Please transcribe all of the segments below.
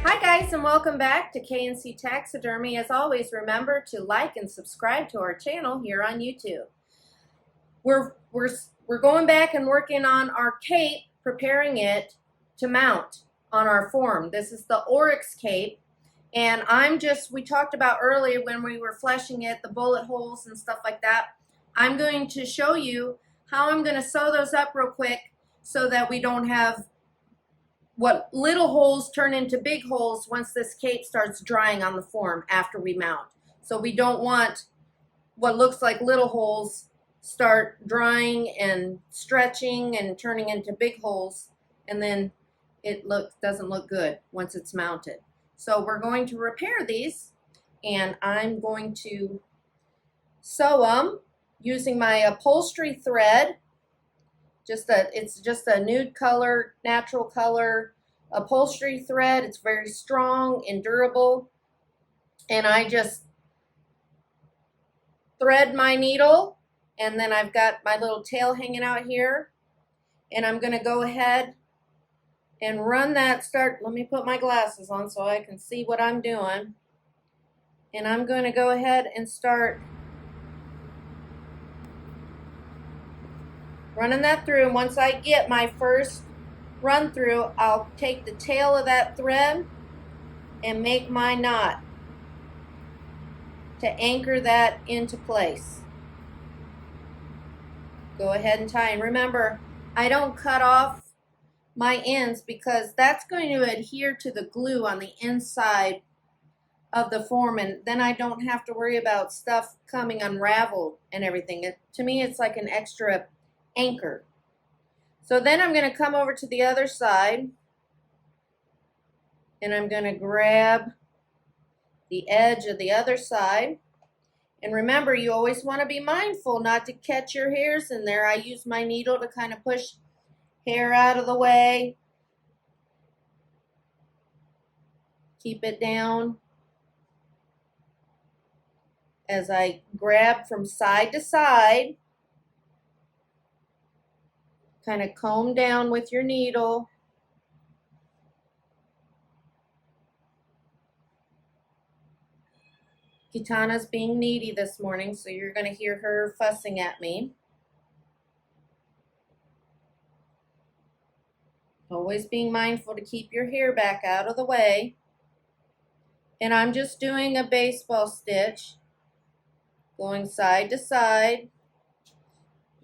Hi guys, and welcome back to K&C Taxidermy. As always, remember to like and subscribe to our channel here on YouTube. We're going back and working on our cape, preparing it to mount on our form. This is the Oryx cape, and we talked about earlier when we were fleshing it, the bullet holes and stuff like that. I'm going to show you how I'm going to sew those up real quick so that we don't have what little holes turn into big holes once this cape starts drying on the form after we mount. So we don't want what looks like little holes start drying and stretching and turning into big holes, and then it doesn't look good once it's mounted. So we're going to repair these, and I'm going to sew them using my upholstery thread. It's just a nude color, natural color upholstery thread. It's very strong and durable. And I just thread my needle, and then I've got my little tail hanging out here. And I'm going to go ahead and run that let me put my glasses on so I can see what I'm doing. And I'm going to go ahead and start running that through, and once I get my first run through, I'll take the tail of that thread and make my knot to anchor that into place. Go ahead and tie, and remember, I don't cut off my ends because that's going to adhere to the glue on the inside of the form, and then I don't have to worry about stuff coming unraveled and everything. To me, it's like an extra anchor. So then I'm going to come over to the other side, and I'm going to grab the edge of the other side. And remember, you always want to be mindful not to catch your hairs in there. I use my needle to kind of push hair out of the way. Keep it down as I grab from side to side. Kind of comb down with your needle. Kitana's being needy this morning, so you're going to hear her fussing at me. Always being mindful to keep your hair back out of the way. And I'm just doing a baseball stitch, going side to side.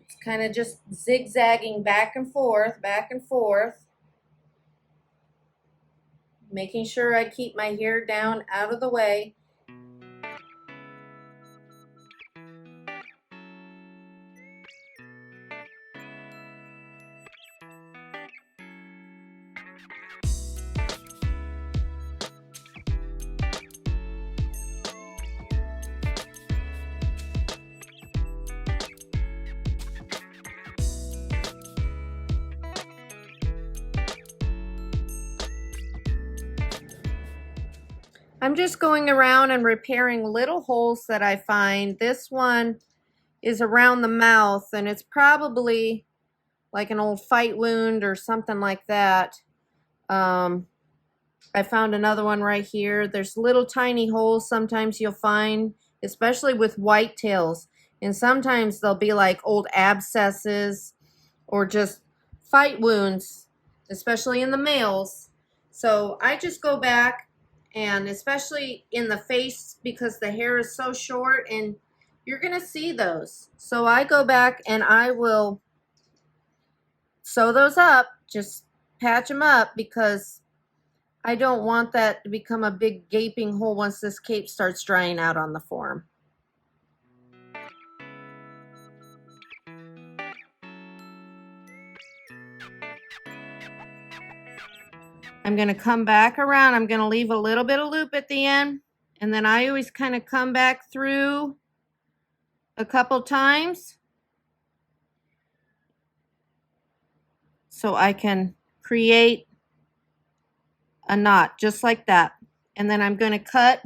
It's kind of just zigzagging back and forth, making sure I keep my hair down out of the way. I'm just going around and repairing little holes that I find. This one is around the mouth, and it's probably like an old fight wound or something like that. I found another one right here. There's little tiny holes sometimes you'll find, especially with whitetails. And sometimes they'll be like old abscesses or just fight wounds, especially in the males. So I just go back, and especially in the face because the hair is so short, and you're going to see those. So I go back and I will sew those up, just patch them up, because I don't want that to become a big gaping hole once this cape starts drying out on the form. I'm going to come back around. I'm going to leave a little bit of loop at the end, and then I always kind of come back through a couple times so I can create a knot just like that. And then I'm going to cut.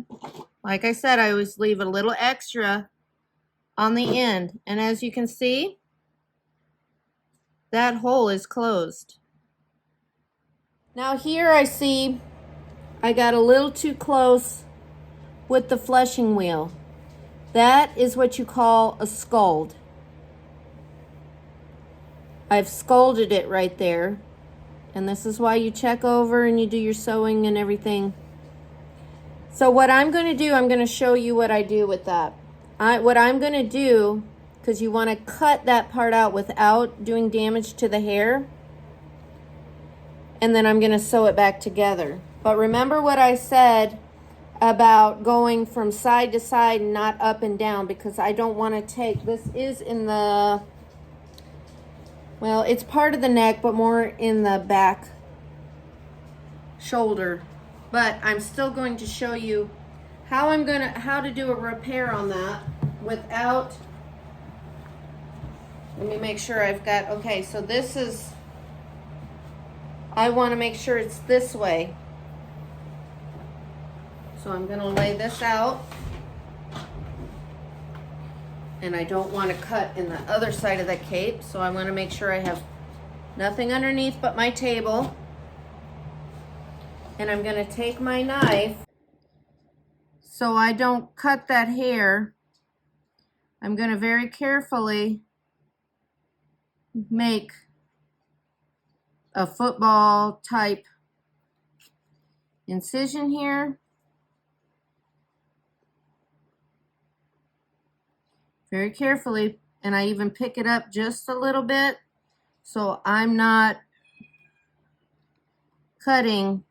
Like I said, I always leave a little extra on the end, and as you can see, that hole is closed. Now here I I got a little too close with the fleshing wheel. That is what you call a scald. I've scalded it right there. And this is why you check over and you do your sewing and everything. So what I'm going to do, I'm going to show you what I do with that. What I'm going to do, because you want to cut that part out without doing damage to the hair. And then I'm going to sew it back together. But remember what I said about going from side to side and not up and down, because I don't want to take, this is in the, well, it's part of the neck, but more in the back shoulder. But I'm still going to show you how how to do a repair on that without, let me make sure I've got, okay, so this is, I want to make sure it's this way. So I'm going to lay this out. And I don't want to cut in the other side of the cape, so I want to make sure I have nothing underneath but my table. And I'm going to take my knife so I don't cut that hair. I'm going to very carefully make a football type incision here. Very carefully, and I even pick it up just a little bit so I'm not cutting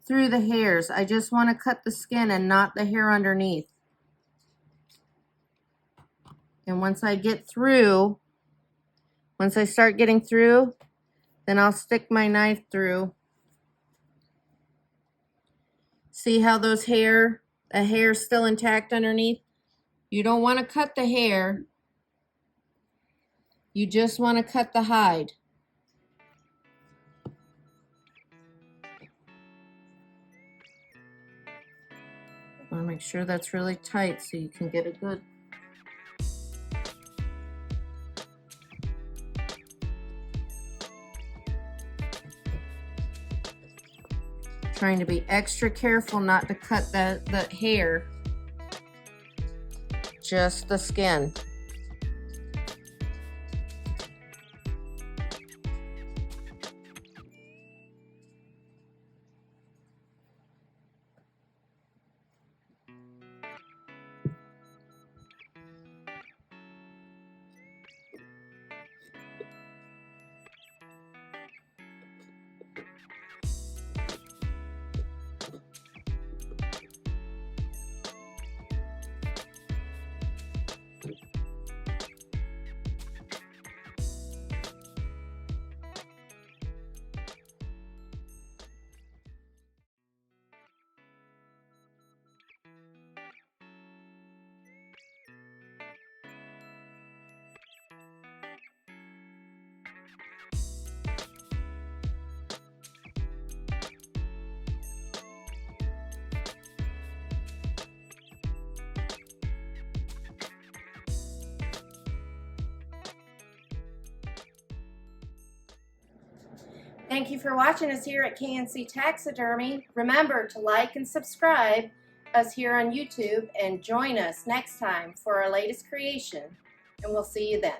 through the hairs. I just want to cut the skin and not the hair underneath. And once I get through, once I start getting through, then I'll stick my knife through. See how those the hair's still intact underneath? You don't want to cut the hair. You just want to cut the hide. I want to make sure that's really tight so you can get a good. Trying to be extra careful not to cut the hair. Just the skin. Thank you for watching us here at K&C Taxidermy. Remember to like and subscribe us here on YouTube and join us next time for our latest creation. And we'll see you then.